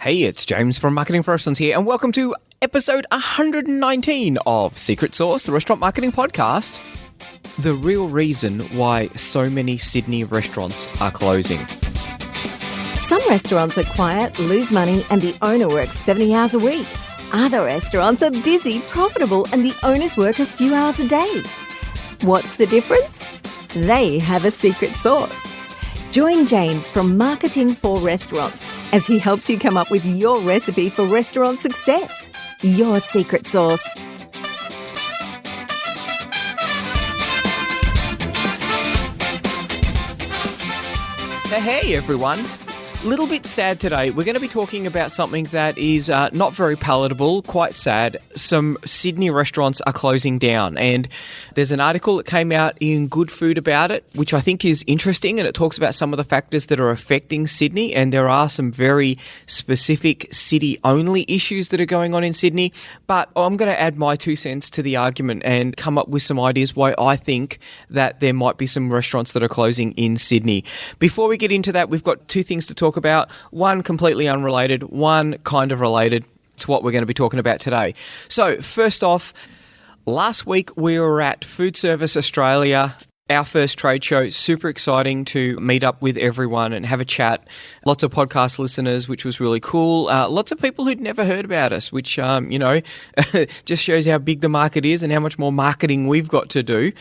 Hey, it's James from Marketing for Restaurants here, and welcome to episode 119 of Secret Sauce, the restaurant marketing podcast. The real reason why so many Sydney restaurants are closing. Some restaurants are quiet, lose money, and the owner works 70 hours a week. Other restaurants are busy, profitable, and the owners work a few hours a day. What's the difference? They have a secret sauce. Join James from Marketing for Restaurants as he helps you come up with your recipe for restaurant success. Your secret sauce. Hey everyone. Little bit sad today. We're going to be talking about something that is not very palatable, quite sad. Some Sydney restaurants are closing down, and there's an article that came out in Good Food about it, which I think is interesting, and it talks about some of the factors that are affecting Sydney, and there are some very specific city-only issues that are going on in Sydney. But I'm going to add my 2 cents to the argument and come up with some ideas why I think that there might be some restaurants that are closing in Sydney. Before we get into that, we've got 2 things to talk about. One completely unrelated, one kind of related to what we're going to be talking about today. So first off, last week we were at Food Service Australia, our first trade show. Super exciting to meet up with everyone and have a chat. Lots of podcast listeners, which was really cool. Lots of people who'd never heard about us, which, just shows how big the market is and how much more marketing we've got to do.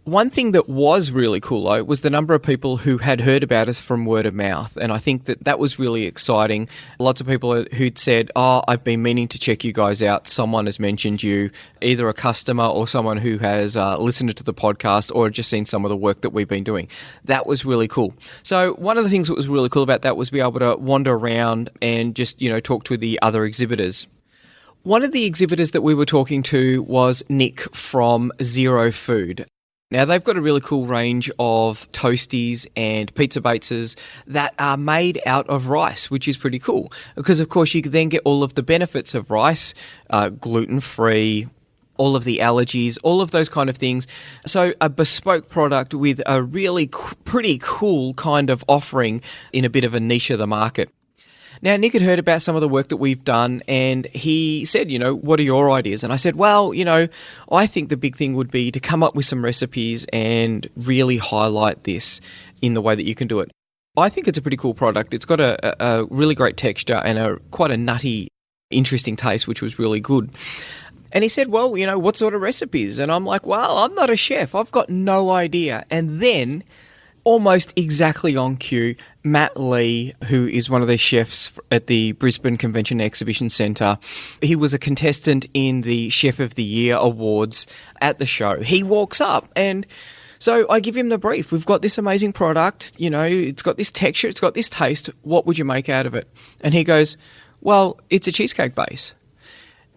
One thing that was really cool, though, was the number of people who had heard about us from word of mouth. And I think that was really exciting. Lots of people who'd said, I've been meaning to check you guys out. Someone has mentioned you, either a customer or someone who has listened to the podcast or just seen some of the work that we've been doing. That was really cool. So one of the things that was really cool about that was be able to wander around and just, talk to the other exhibitors. One of the exhibitors that we were talking to was Nick from Zero Food. Now, they've got a really cool range of toasties and pizza bases that are made out of rice, which is pretty cool because, of course, you can then get all of the benefits of rice, gluten-free, all of the allergies, all of those kind of things. So a bespoke product with a really pretty cool kind of offering in a bit of a niche of the market. Now, Nick had heard about some of the work that we've done, and he said, what are your ideas? And I said, well, I think the big thing would be to come up with some recipes and really highlight this in the way that you can do it. I think it's a pretty cool product. It's got a really great texture and quite a nutty, interesting taste, which was really good. And he said, well, what sort of recipes? And I'm like, well, I'm not a chef. I've got no idea. And then almost exactly on cue, Matt Lee, who is one of the chefs at the Brisbane Convention Exhibition Centre, he was a contestant in the Chef of the Year Awards at the show. He walks up and so I give him the brief. We've got this amazing product, it's got this texture, it's got this taste. What would you make out of it? And he goes, well, it's a cheesecake base.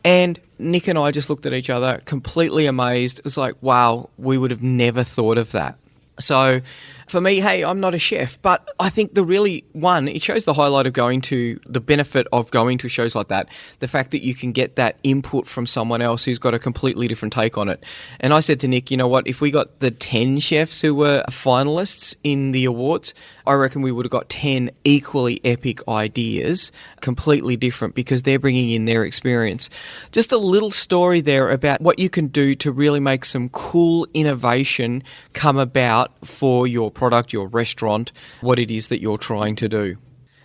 And Nick and I just looked at each other, completely amazed. It was like, wow, we would have never thought of that. So for me, hey, I'm not a chef, but I think it shows the highlight of the benefit of going to shows like that, the fact that you can get that input from someone else who's got a completely different take on it. And I said to Nick, you know what, if we got the 10 chefs who were finalists in the awards, I reckon we would have got 10 equally epic ideas, completely different because they're bringing in their experience. Just a little story there about what you can do to really make some cool innovation come about for your product, your restaurant, what it is that you're trying to do.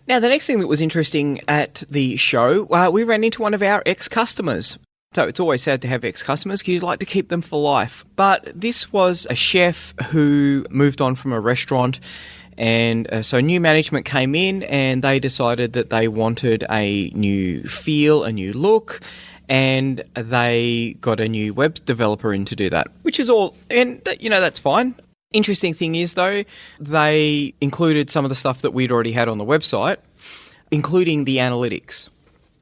Now, the next thing that was interesting at the show, we ran into one of our ex-customers. So it's always sad to have ex-customers because you'd like to keep them for life. But this was a chef who moved on from a restaurant, and so new management came in and they decided that they wanted a new feel, a new look, and they got a new web developer in to do that, which is all, and that's fine. Interesting thing is, though, they included some of the stuff that we'd already had on the website, including the analytics.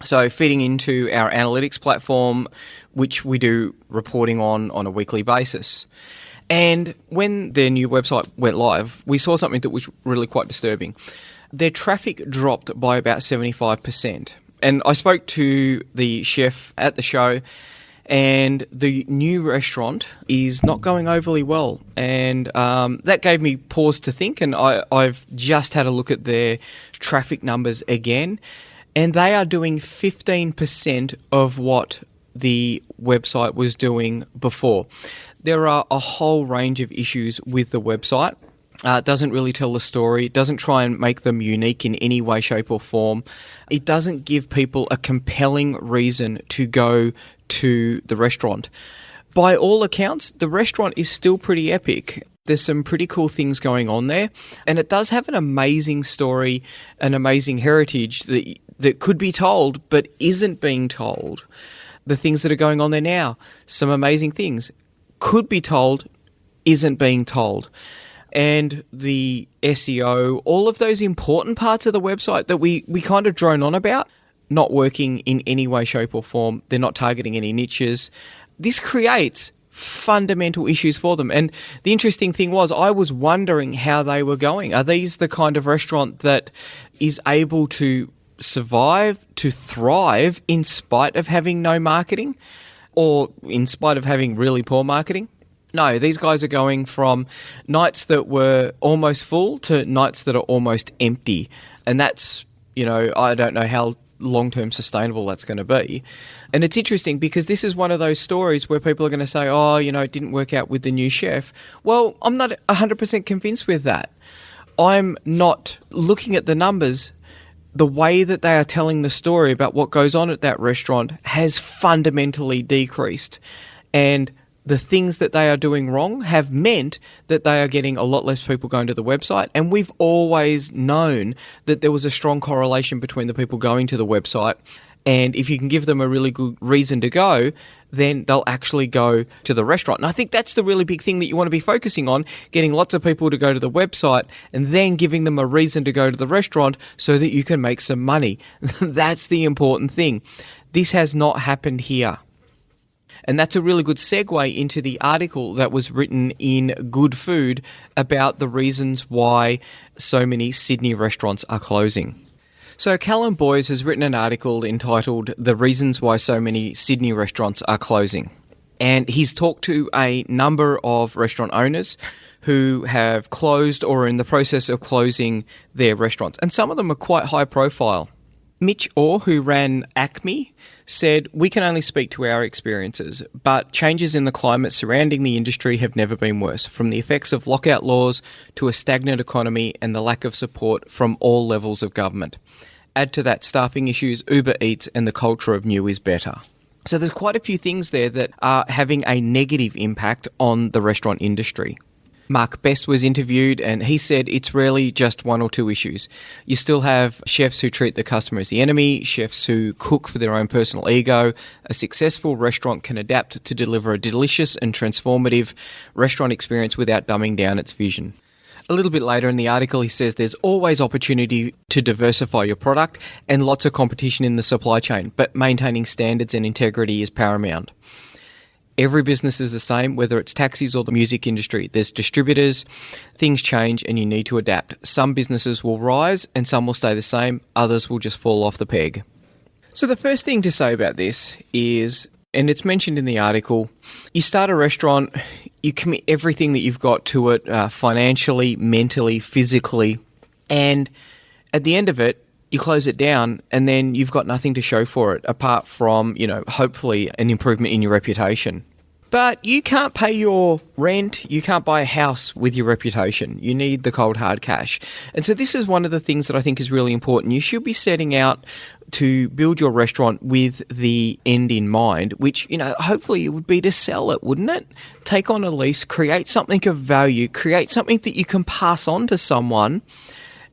So feeding into our analytics platform, which we do reporting on a weekly basis. And when their new website went live, we saw something that was really quite disturbing. Their traffic dropped by about 75%. And I spoke to the chef at the show, and the new restaurant is not going overly well. And that gave me pause to think, and I've just had a look at their traffic numbers again. and they are doing 15% of what the website was doing before. There are a whole range of issues with the website. It doesn't really tell the story. It doesn't try and make them unique in any way, shape or form. It doesn't give people a compelling reason to go to the restaurant. By all accounts, the restaurant is still pretty epic. There's some pretty cool things going on there. And it does have an amazing story, an amazing heritage that could be told but isn't being told. The things that are going on there now, some amazing things, could be told, isn't being told. And the SEO, all of those important parts of the website that we kind of drone on about, not working in any way, shape or form. They're not targeting any niches. This creates fundamental issues for them. And the interesting thing was, I was wondering how they were going. Are these the kind of restaurant that is able to survive, to thrive in spite of having no marketing, or in spite of having really poor marketing? No, these guys are going from nights that were almost full to nights that are almost empty. And that's, I don't know how long-term sustainable that's going to be. And it's interesting because this is one of those stories where people are going to say, it didn't work out with the new chef. Well, I'm not 100% convinced with that. I'm not looking at the numbers. The way that they are telling the story about what goes on at that restaurant has fundamentally decreased. And the things that they are doing wrong have meant that they are getting a lot less people going to the website. And we've always known that there was a strong correlation between the people going to the website. And if you can give them a really good reason to go, then they'll actually go to the restaurant. And I think that's the really big thing that you want to be focusing on, getting lots of people to go to the website and then giving them a reason to go to the restaurant so that you can make some money. That's the important thing. This has not happened here. And that's a really good segue into the article that was written in Good Food about the reasons why so many Sydney restaurants are closing. So Callum Boyes has written an article entitled The Reasons Why So Many Sydney Restaurants Are Closing. And he's talked to a number of restaurant owners who have closed or are in the process of closing their restaurants. And some of them are quite high profile. Mitch Orr, who ran Acme, said, "We can only speak to our experiences, but changes in the climate surrounding the industry have never been worse, from the effects of lockout laws to a stagnant economy and the lack of support from all levels of government. Add to that staffing issues, Uber Eats, and the culture of new is better." So there's quite a few things there that are having a negative impact on the restaurant industry. Mark Best was interviewed and he said it's rarely just one or two issues. You still have chefs who treat the customer as the enemy, chefs who cook for their own personal ego. A successful restaurant can adapt to deliver a delicious and transformative restaurant experience without dumbing down its vision. A little bit later in the article, he says there's always opportunity to diversify your product and lots of competition in the supply chain, but maintaining standards and integrity is paramount. Every business is the same, whether it's taxis or the music industry. There's distributors, things change and you need to adapt. Some businesses will rise and some will stay the same, others will just fall off the peg. So the first thing to say about this is, and it's mentioned in the article, you start a restaurant, you commit everything that you've got to it, financially, mentally, physically, and at the end of it, you close it down and then you've got nothing to show for it apart from, hopefully an improvement in your reputation. But you can't pay your rent, you can't buy a house with your reputation. You need the cold hard cash. And so this is one of the things that I think is really important. You should be setting out to build your restaurant with the end in mind, which, hopefully it would be to sell it, wouldn't it? Take on a lease, create something of value, create something that you can pass on to someone.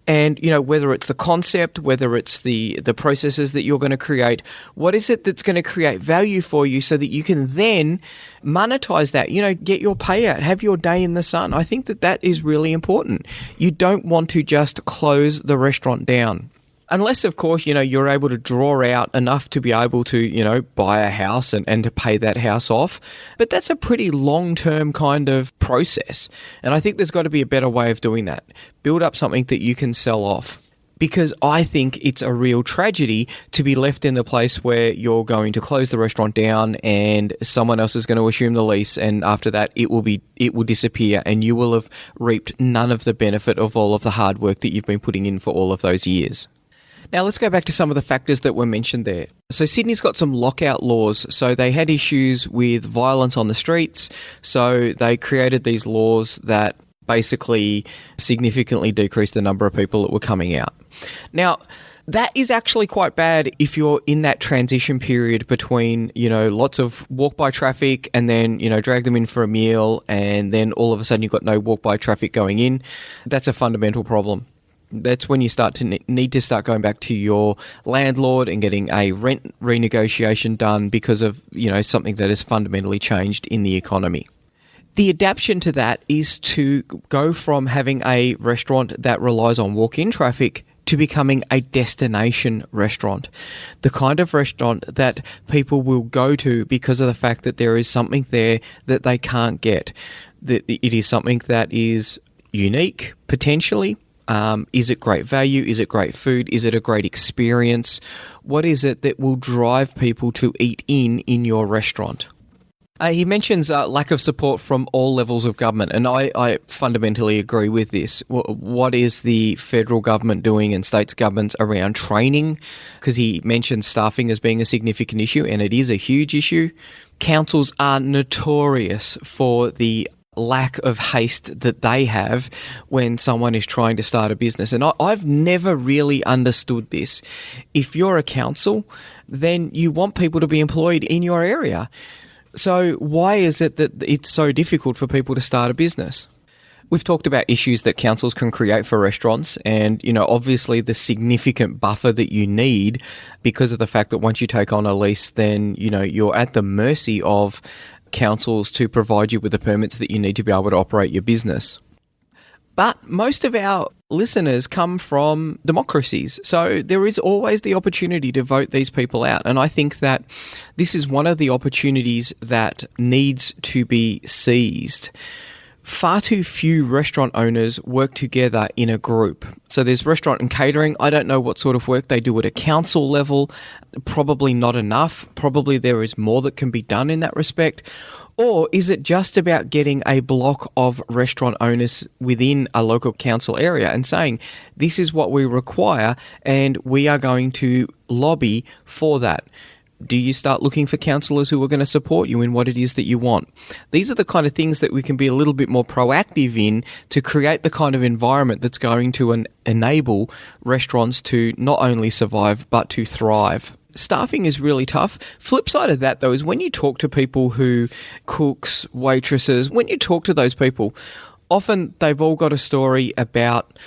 And, whether it's the concept, whether it's the processes that you're going to create, what is it that's going to create value for you so that you can then monetize that, get your payout, have your day in the sun. I think that is really important. You don't want to just close the restaurant down. Unless, of course, you're able to draw out enough to be able to, buy a house and to pay that house off. But that's a pretty long-term kind of process. And I think there's got to be a better way of doing that. Build up something that you can sell off. Because I think it's a real tragedy to be left in the place where you're going to close the restaurant down and someone else is going to assume the lease, and after that it will disappear and you will have reaped none of the benefit of all of the hard work that you've been putting in for all of those years. Now, let's go back to some of the factors that were mentioned there. So Sydney's got some lockout laws. So they had issues with violence on the streets. So they created these laws that basically significantly decreased the number of people that were coming out. Now, that is actually quite bad if you're in that transition period between, lots of walk-by traffic and then, drag them in for a meal and then all of a sudden you've got no walk-by traffic going in. That's a fundamental problem. That's when you start to need to start going back to your landlord and getting a rent renegotiation done because of, something that has fundamentally changed in the economy. The adaptation to that is to go from having a restaurant that relies on walk-in traffic to becoming a destination restaurant. The kind of restaurant that people will go to because of the fact that there is something there that they can't get. That it is something that is unique, potentially. Is it great value? Is it great food? Is it a great experience? What is it that will drive people to eat in your restaurant? He mentions lack of support from all levels of government, and I fundamentally agree with this. What is the federal government doing and states governments around training? Because he mentions staffing as being a significant issue, and it is a huge issue. Councils are notorious for the lack of haste that they have when someone is trying to start a business. And I've never really understood this. If you're a council, then you want people to be employed in your area. So why is it that it's so difficult for people to start a business? We've talked about issues that councils can create for restaurants and, obviously the significant buffer that you need because of the fact that once you take on a lease, then, you're at the mercy of councils to provide you with the permits that you need to be able to operate your business. But most of our listeners come from democracies, so there is always the opportunity to vote these people out. And I think that this is one of the opportunities that needs to be seized. Far too few restaurant owners work together in a group. So there's restaurant and catering. I don't know what sort of work they do at a council level. Probably not enough. Probably there is more that can be done in that respect. Or is it just about getting a block of restaurant owners within a local council area and saying, this is what we require and we are going to lobby for that? Do you start looking for councillors who are going to support you in what it is that you want? These are the kind of things that we can be a little bit more proactive in to create the kind of environment that's going to enable restaurants to not only survive but to thrive. Staffing is really tough. Flip side of that, though, is when you talk to people who cooks, waitresses, when you talk to those people, often they've all got a story about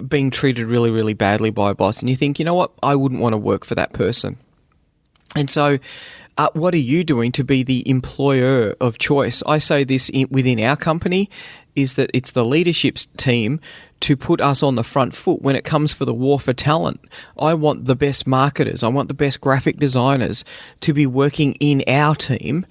being treated really, really badly by a boss. And you think, you know what, I wouldn't want to work for that person. And so what are you doing to be the employer of choice? I say this within our company is that it's the leadership team to put us on the front foot when it comes for the war for talent. I want the best marketers. I want the best graphic designers to be working in our team.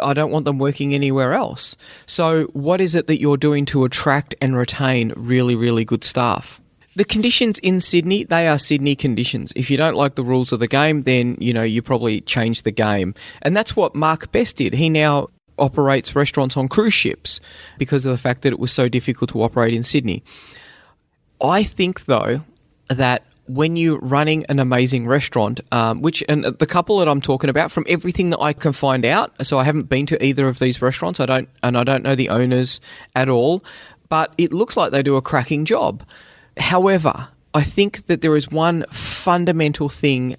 I don't want them working anywhere else. So what is it that you're doing to attract and retain really, really good staff? The conditions in Sydney, they are Sydney conditions. If you don't like the rules of the game, then, you probably change the game. And that's what Mark Best did. He now operates restaurants on cruise ships because of the fact that it was so difficult to operate in Sydney. I think, though, that when you're running an amazing restaurant, and the couple that I'm talking about, from everything that I can find out, so I haven't been to either of these restaurants, I don't know the owners at all, but it looks like they do a cracking job. However, I think that there is one fundamental thing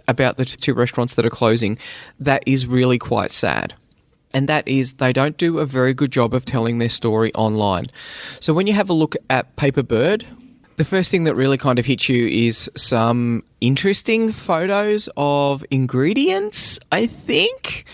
about the two restaurants that are closing that is really quite sad. And that is they don't do a very good job of telling their story online. So when you have a look at Paper Bird, the first thing that really kind of hits you is some interesting photos of ingredients, I think.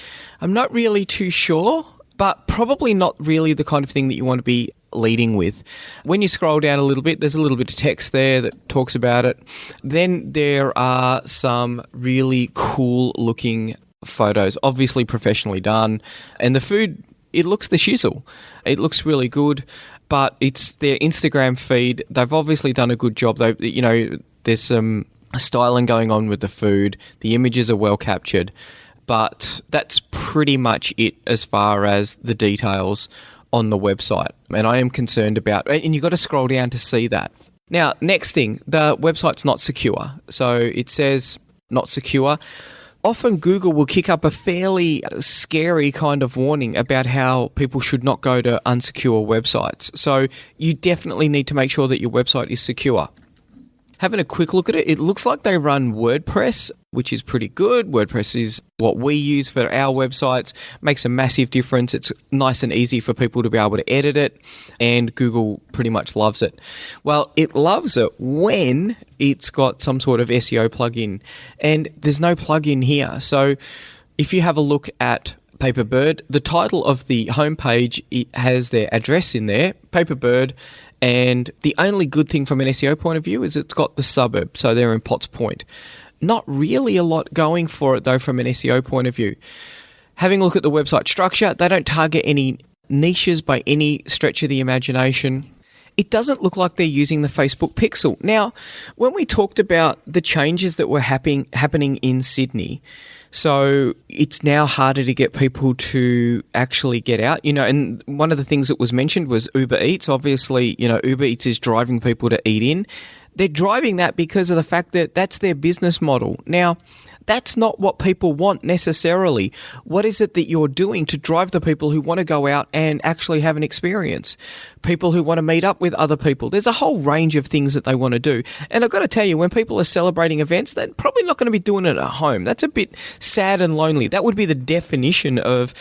I'm not really too sure, but probably not really the kind of thing that you want to be leading with. When you scroll down a little bit, there's a little bit of text there that talks about it. Then there are some really cool looking photos, obviously professionally done. And the food, it looks the shizzle. It looks really good, but it's their Instagram feed. They've obviously done a good job. There's some styling going on with the food. The images are well captured, but that's pretty much it as far as the details on the website. And I am concerned about, and you've got to scroll down to see that. Now, next thing, the website's not secure. So it says not secure. Often Google will kick up a fairly scary kind of warning about how people should not go to unsecure websites. So you definitely need to make sure that your website is secure. Having a quick look at it, it looks like they run WordPress, which is pretty good. WordPress is what we use for our websites. Makes a massive difference. It's nice and easy for people to be able to edit it, and Google pretty much loves it. Well, it loves it when it's got some sort of SEO plugin, and there's no plugin here. So if you have a look at Paperbird, the title of the homepage, it has their address in there, Paperbird, and the only good thing from an SEO point of view is it's got the suburb, so they're in Potts Point. Not really a lot going for it, though, from an SEO point of view. Having a look at the website structure, they don't target any niches by any stretch of the imagination. It doesn't look like they're using the Facebook pixel. Now, when we talked about the changes that were happening in Sydney, so it's now harder to get people to actually get out, and one of the things that was mentioned was Uber Eats. Obviously, Uber Eats is driving people to eat in. They're driving that because of the fact that that's their business model. Now, that's not what people want necessarily. What is it that you're doing to drive the people who want to go out and actually have an experience? People who want to meet up with other people. There's a whole range of things that they want to do. And I've got to tell you, when people are celebrating events, they're probably not going to be doing it at home. That's a bit sad and lonely. That would be the definition of,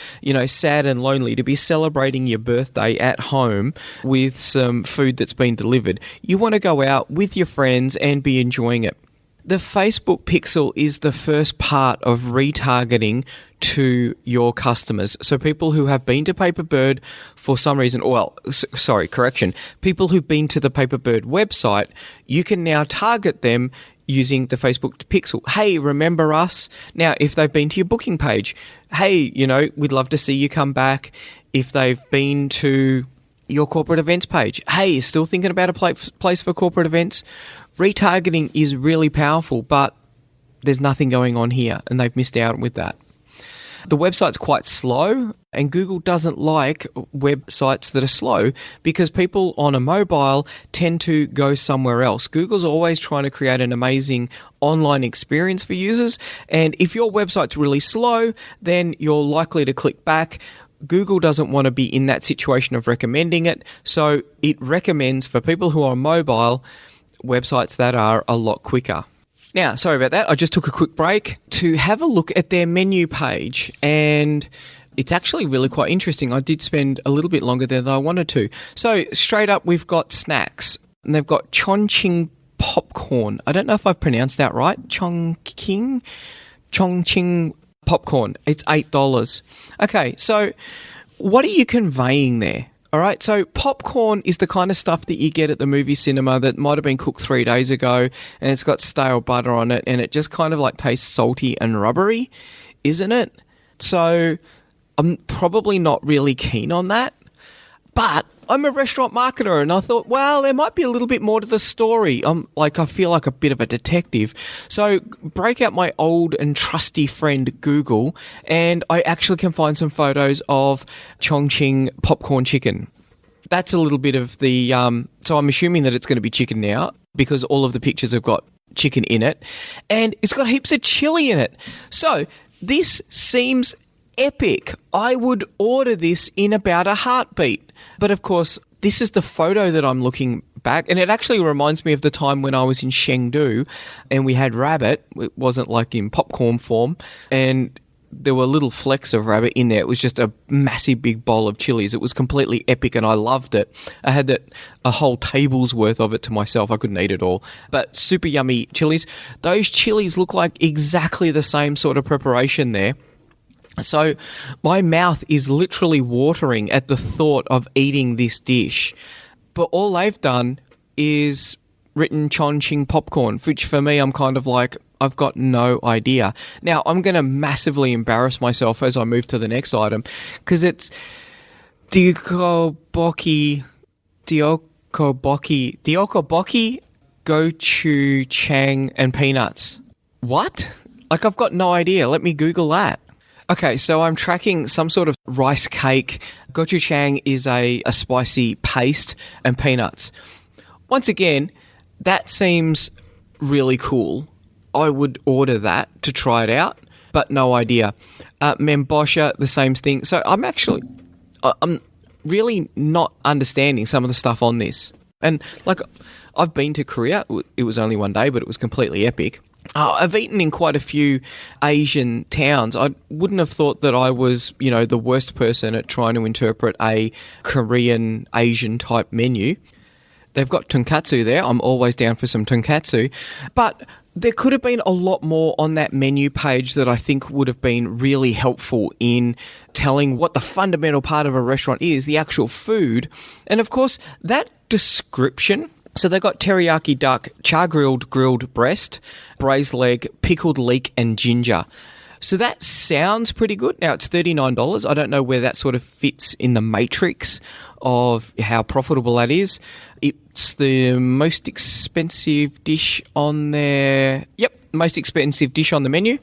sad and lonely, to be celebrating your birthday at home with some food that's been delivered. You want to go out with your friends and be enjoying it. The Facebook pixel is the first part of retargeting to your customers. So people who have been to Paperbird for some reason, people who've been to the Paperbird website, you can now target them using the Facebook pixel. Hey, remember us? Now, if they've been to your booking page, hey, we'd love to see you come back. If they've been to your corporate events page, hey, still thinking about a place for corporate events? Retargeting is really powerful, but there's nothing going on here, and they've missed out with that. The website's quite slow, and Google doesn't like websites that are slow because people on a mobile tend to go somewhere else. Google's always trying to create an amazing online experience for users, and if your website's really slow, then you're likely to click back. Google doesn't want to be in that situation of recommending it, so it recommends for people who are mobile websites that are a lot quicker. Now, sorry about that. I just took a quick break to have a look at their menu page, and it's actually really quite interesting. I did spend a little bit longer there than I wanted to. So straight up, we've got snacks, and they've got Chongqing popcorn. I don't know if I've pronounced that right. Chongqing popcorn. It's $8. Okay, so what are you conveying there? All right, so popcorn is the kind of stuff that you get at the movie cinema that might have been cooked 3 days ago, and it's got stale butter on it, and it just kind of like tastes salty and rubbery, isn't it? So I'm probably not really keen on that. But I'm a restaurant marketer, and I thought, well, there might be a little bit more to the story. I feel like a bit of a detective. So break out my old and trusty friend Google, and I actually can find some photos of Chongqing popcorn chicken. That's a little bit of the... so I'm assuming that it's going to be chicken now because all of the pictures have got chicken in it, and it's got heaps of chili in it. So this seems epic. I would order this in about a heartbeat. But of course, this is the photo that I'm looking back, and it actually reminds me of the time when I was in Chengdu and we had rabbit. It wasn't like in popcorn form, and there were little flecks of rabbit in there. It was just a massive big bowl of chilies. It was completely epic, and I loved it. I had a whole table's worth of it to myself. I couldn't eat it all, but super yummy chilies. Those chilies look like exactly the same sort of preparation there. So my mouth is literally watering at the thought of eating this dish. But all they've done is written Chongqing popcorn, which for me, I'm kind of like, I've got no idea. Now, I'm going to massively embarrass myself as I move to the next item because it's Diokobokki, gochujang, and peanuts. What? Like, I've got no idea. Let me Google that. Okay, so I'm tracking some sort of rice cake. Gochujang is a spicy paste, and peanuts. Once again, that seems really cool. I would order that to try it out, but no idea. Membosha, the same thing. So I'm really not understanding some of the stuff on this. And like, I've been to Korea. It was only one day, but it was completely epic. I've eaten in quite a few Asian towns. I wouldn't have thought that I was, the worst person at trying to interpret a Korean Asian type menu. They've got tonkatsu there. I'm always down for some tonkatsu. But there could have been a lot more on that menu page that I think would have been really helpful in telling what the fundamental part of a restaurant is, the actual food. And of course, that description. So they got teriyaki duck, grilled breast, braised leg, pickled leek, and ginger. So that sounds pretty good. Now, it's $39. I don't know where that sort of fits in the matrix of how profitable that is. It's the most expensive dish on there. Yep, most expensive dish on the menu.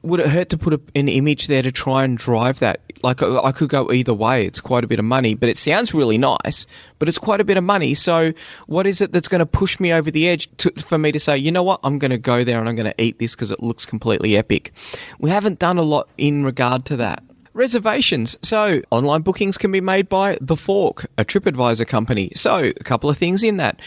Would it hurt to put an image there to try and drive that? Like, I could go either way. It's quite a bit of money, but it sounds really nice, but it's quite a bit of money. So what is it that's going to push me over the edge for me to say, you know what, I'm going to go there and I'm going to eat this because it looks completely epic? We haven't done a lot in regard to that. Reservations. So online bookings can be made by The Fork, a TripAdvisor company. So a couple of things in that.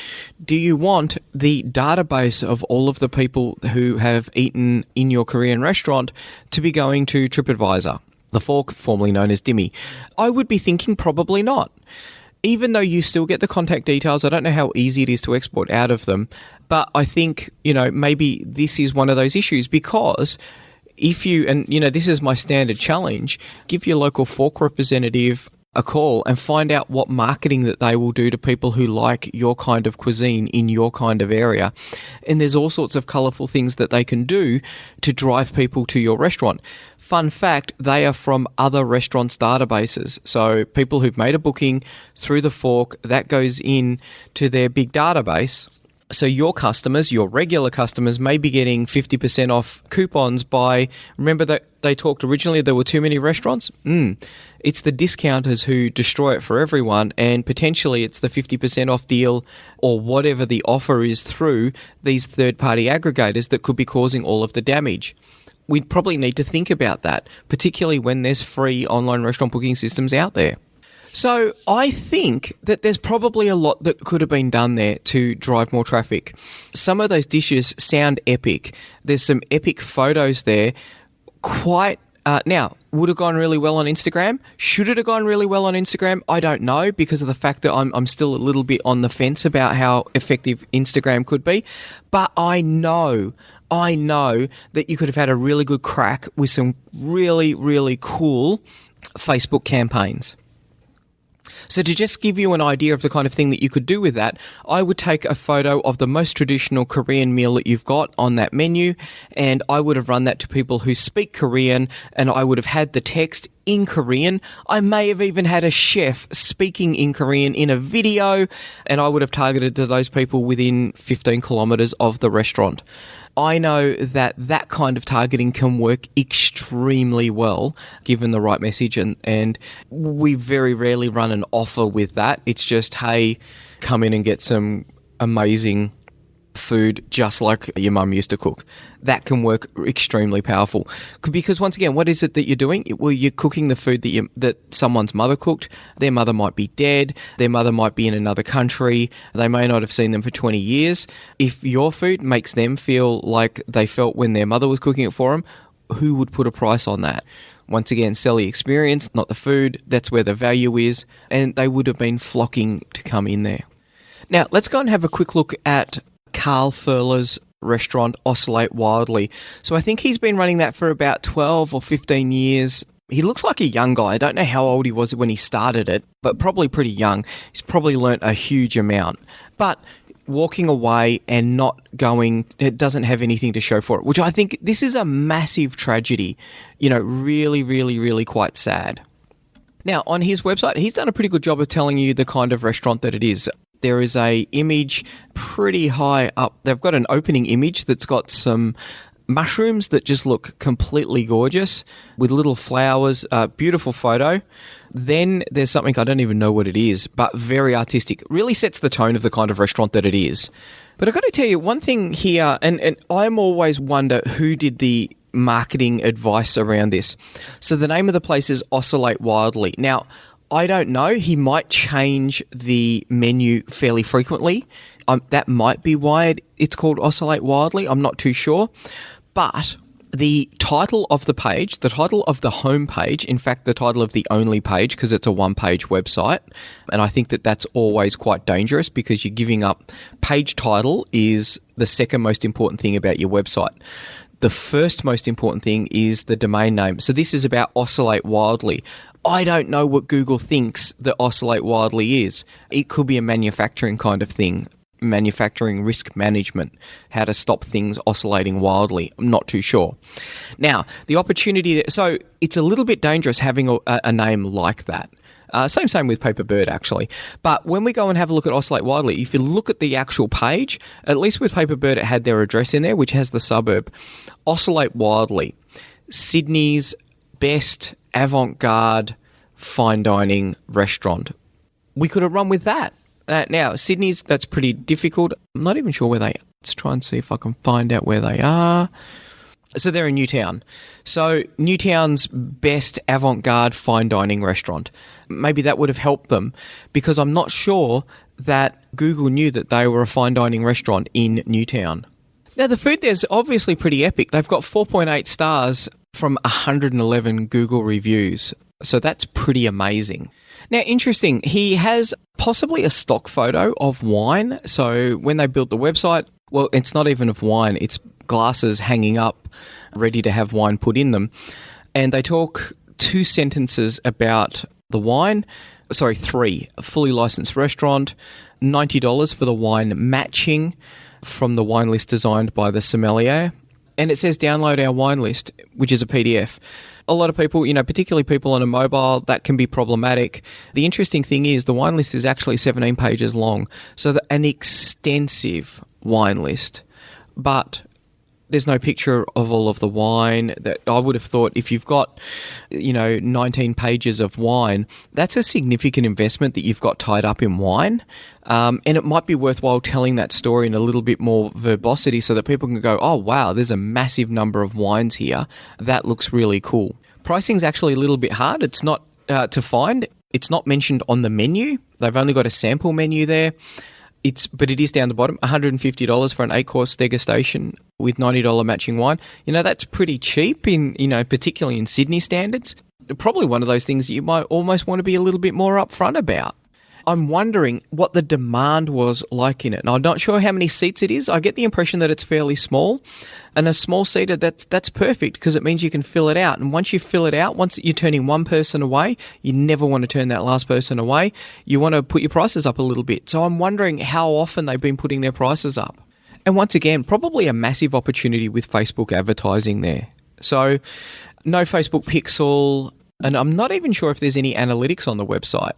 Do you want the database of all of the people who have eaten in your Korean restaurant to be going to TripAdvisor? The Fork, formerly known as Dimmy. I would be thinking probably not. Even though you still get the contact details, I don't know how easy it is to export out of them. But I think, maybe this is one of those issues because if you, and this is my standard challenge, give your local Fork representative a call and find out what marketing that they will do to people who like your kind of cuisine in your kind of area. And there's all sorts of colourful things that they can do to drive people to your restaurant. Fun fact, they are from other restaurants' databases. So people who've made a booking through the Fork, that goes in to their big database. So your customers, your regular customers, may be getting 50% off coupons by, remember that they talked originally there were too many restaurants? It's the discounters who destroy it for everyone, and potentially it's the 50% off deal or whatever the offer is through these third-party aggregators that could be causing all of the damage. We'd probably need to think about that, particularly when there's free online restaurant booking systems out there. So I think that there's probably a lot that could have been done there to drive more traffic. Some of those dishes sound epic. There's some epic photos there. Now, would have gone really well on Instagram? Should it have gone really well on Instagram? I don't know, because of the fact that I'm still a little bit on the fence about how effective Instagram could be. But I know that you could have had a really good crack with some really, really cool Facebook campaigns. So to just give you an idea of the kind of thing that you could do with that, I would take a photo of the most traditional Korean meal that you've got on that menu, and I would have run that to people who speak Korean, and I would have had the text in Korean. I may have even had a chef speaking in Korean in a video, and I would have targeted to those people within 15 kilometers of the restaurant. I know that kind of targeting can work extremely well given the right message, and we very rarely run an offer with that. It's just, hey, come in and get some amazing food just like your mum used to cook. That can work extremely powerful, because once again, what is it that you're doing? Well, you're cooking the food that someone's mother cooked. Their mother might be dead. Their mother might be in another country. They may not have seen them for 20 years. If your food makes them feel like they felt when their mother was cooking it for them, who would put a price on that? Once again, sell the experience, not the food. That's where the value is, and they would have been flocking to come in there. Now, let's go and have a quick look at Carl Furler's restaurant, Oscillate Wildly. So I think he's been running that for about 12 or 15 years. He looks like a young guy. I don't know how old he was when he started it, but probably pretty young. He's probably learnt a huge amount. But walking away and not going, it doesn't have anything to show for it, which I think this is a massive tragedy. Really, really, really quite sad. Now, on his website, he's done a pretty good job of telling you the kind of restaurant that it is. There is a image pretty high up. They've got an opening image that's got some mushrooms that just look completely gorgeous with little flowers, beautiful photo. Then there's something, I don't even know what it is, but very artistic. Really sets the tone of the kind of restaurant that it is. But I've got to tell you one thing here, and I'm always wonder who did the marketing advice around this. So the name of the place is Oscillate Wildly. Now, I don't know. He might change the menu fairly frequently. That might be why it's called Oscillate Wildly. I'm not too sure. But the title of the page, the title of the home page, in fact, the title of the only page, because it's a one-page website, and I think that that's always quite dangerous because you're giving up. Page title is the second most important thing about your website. The first most important thing is the domain name. So this is about Oscillate Wildly. I don't know what Google thinks that Oscillate Wildly is. It could be a manufacturing kind of thing. Manufacturing risk management, how to stop things oscillating wildly. I'm not too sure. Now, the opportunity, so it's a little bit dangerous having a name like that. Same with Paperbird, actually. But when we go and have a look at Oscillate Wildly, if you look at the actual page, at least with Paperbird, it had their address in there, which has the suburb. Oscillate Wildly, Sydney's best avant-garde fine dining restaurant. We could have run with that. Now, Sydney's, that's pretty difficult. I'm not even sure where they are. Let's try and see if I can find out where they are. So they're in Newtown. So Newtown's best avant-garde fine dining restaurant. Maybe that would have helped them because I'm not sure that Google knew that they were a fine dining restaurant in Newtown. Now, the food there's obviously pretty epic. They've got 4.8 stars from 111 Google reviews. So that's pretty amazing. Now, interesting, he has possibly a stock photo of wine. So when they built the website, well, it's not even of wine, it's glasses hanging up, ready to have wine put in them. And they talk 2 sentences about the wine. Sorry, 3. A fully licensed restaurant, $90 for the wine matching from the wine list designed by the sommelier. And it says download our wine list, which is a PDF. A lot of people, particularly people on a mobile, that can be problematic. The interesting thing is the wine list is actually 17 pages long. So an extensive wine list. But there's no picture of all of the wine. That I would have thought if you've got, 19 pages of wine, that's a significant investment that you've got tied up in wine. And it might be worthwhile telling that story in a little bit more verbosity so that people can go, oh, wow, there's a massive number of wines here. That looks really cool. Pricing's actually a little bit hard. It's not to find. It's not mentioned on the menu. They've only got a sample menu there. But it is down the bottom, $150 for an 8-course degustation with $90 matching wine. That's pretty cheap in, particularly in Sydney standards. Probably one of those things that you might almost want to be a little bit more upfront about. I'm wondering what the demand was like in it. And I'm not sure how many seats it is. I get the impression that it's fairly small. And a small seater, that's perfect because it means you can fill it out. And once you fill it out, once you're turning one person away, you never want to turn that last person away. You want to put your prices up a little bit. So I'm wondering how often they've been putting their prices up. And once again, probably a massive opportunity with Facebook advertising there. So no Facebook Pixel. And I'm not even sure if there's any analytics on the website.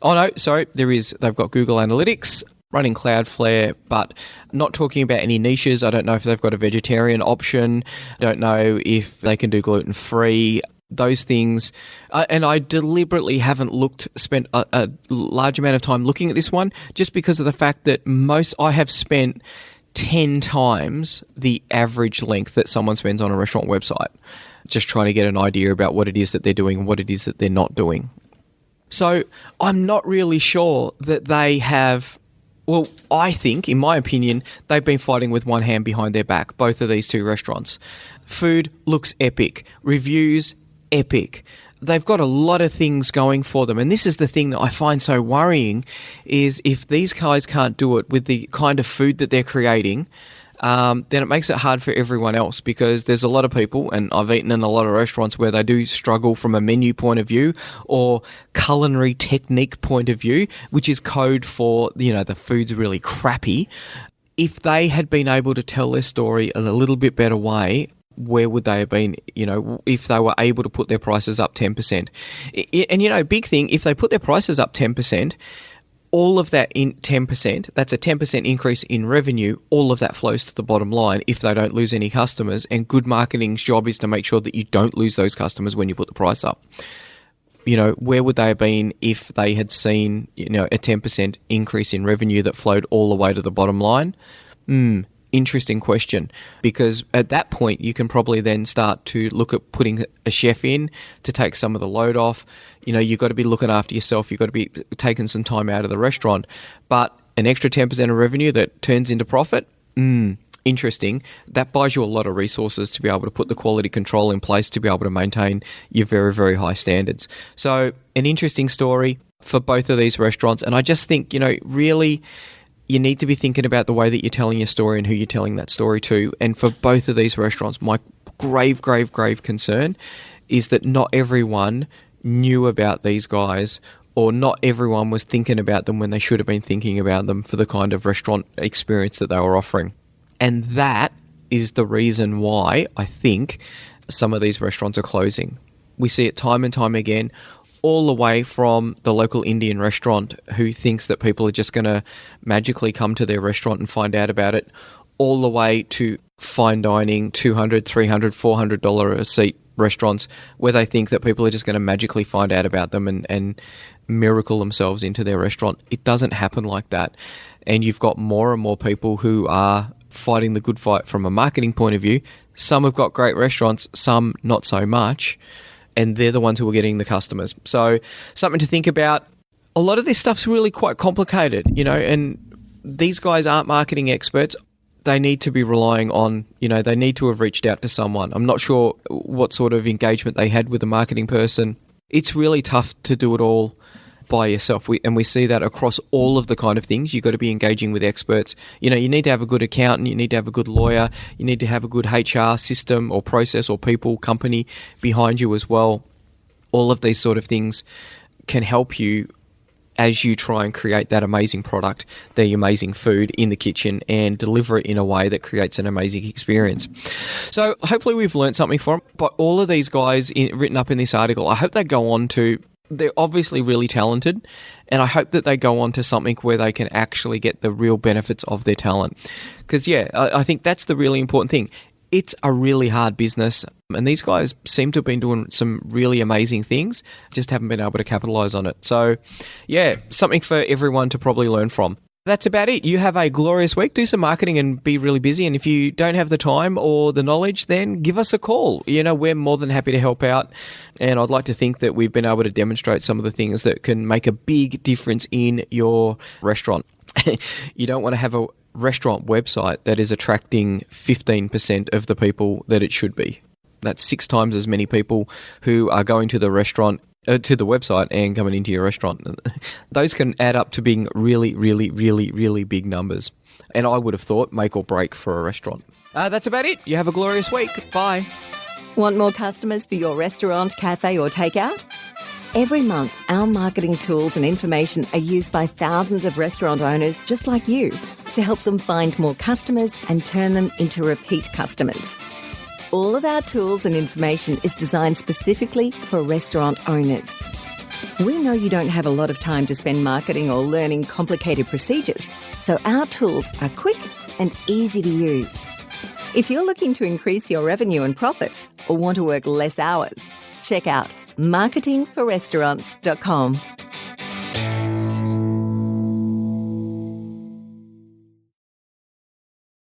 Oh, no, sorry, there is. They've got Google Analytics, running Cloudflare, but not talking about any niches. I don't know if they've got a vegetarian option. I don't know if they can do gluten-free, those things. And I deliberately haven't spent a large amount of time looking at this one just because of the fact that I have spent 10 times the average length that someone spends on a restaurant website, just trying to get an idea about what it is that they're doing and what it is that they're not doing. So I'm not really sure that they have, well, I think, in my opinion, they've been fighting with one hand behind their back, both of these 2 restaurants. Food looks epic. Reviews, epic. They've got a lot of things going for them. And this is the thing that I find so worrying is if these guys can't do it with the kind of food that they're creating, then it makes it hard for everyone else because there's a lot of people, and I've eaten in a lot of restaurants where they do struggle from a menu point of view or culinary technique point of view, which is code for, the food's really crappy. If they had been able to tell their story in a little bit better way, where would they have been, if they were able to put their prices up 10%? And, big thing, if they put their prices up 10%, all of that in 10%, that's a 10% increase in revenue, all of that flows to the bottom line if they don't lose any customers. And good marketing's job is to make sure that you don't lose those customers when you put the price up. Where would they have been if they had seen, a 10% increase in revenue that flowed all the way to the bottom line? Interesting question, because at that point you can probably then start to look at putting a chef in to take some of the load off. You've got to be looking after yourself. You've got to be taking some time out of the restaurant. But an extra 10% of revenue that turns into profit, interesting. That buys you a lot of resources to be able to put the quality control in place to be able to maintain your very, very high standards. So an interesting story for both of these restaurants. And I just think, really, you need to be thinking about the way that you're telling your story and who you're telling that story to. And for both of these restaurants, my grave concern is that not everyone knew about these guys, or not everyone was thinking about them when they should have been thinking about them for the kind of restaurant experience that they were offering. And that is the reason why I think some of these restaurants are closing. We see it time and time again, all the way from the local Indian restaurant who thinks that people are just going to magically come to their restaurant and find out about it, all the way to fine dining, $200, $300, $400 a seat restaurants where they think that people are just going to magically find out about them and miracle themselves into their restaurant. It doesn't happen like that. And you've got more and more people who are fighting the good fight from a marketing point of view. Some have got great restaurants, some not so much. And they're the ones who are getting the customers. So something to think about. A lot of this stuff's really quite complicated, and these guys aren't marketing experts. They need to be relying on, they need to have reached out to someone. I'm not sure what sort of engagement they had with a marketing person. It's really tough to do it all by yourself. We see that across all of the kind of things. You've got to be engaging with experts. You need to have a good accountant. You need to have a good lawyer. You need to have a good HR system or process or people, company behind you as well. All of these sort of things can help you as you try and create that amazing product, the amazing food in the kitchen, and deliver it in a way that creates an amazing experience. So hopefully we've learned something from it. But all of these guys written up in this article, I hope they go on to, they're obviously really talented, and I hope that they go on to something where they can actually get the real benefits of their talent. Because, I think that's the really important thing. It's a really hard business, and these guys seem to have been doing some really amazing things, just haven't been able to capitalize on it. So, something for everyone to probably learn from. That's about it. You have a glorious week. Do some marketing and be really busy. And if you don't have the time or the knowledge, then give us a call. We're more than happy to help out. And I'd like to think that we've been able to demonstrate some of the things that can make a big difference in your restaurant. You don't want to have a restaurant website that is attracting 15% of the people that it should be. That's 6 times as many people who are going to the restaurant, to the website and coming into your restaurant. Those can add up to being really, really, really, really big numbers. And I would have thought make or break for a restaurant. That's about it. You have a glorious week. Bye. Want more customers for your restaurant, cafe or takeout? Every month, our marketing tools and information are used by thousands of restaurant owners just like you to help them find more customers and turn them into repeat customers. All of our tools and information is designed specifically for restaurant owners. We know you don't have a lot of time to spend marketing or learning complicated procedures, so our tools are quick and easy to use. If you're looking to increase your revenue and profits or want to work less hours, check out marketingforrestaurants.com.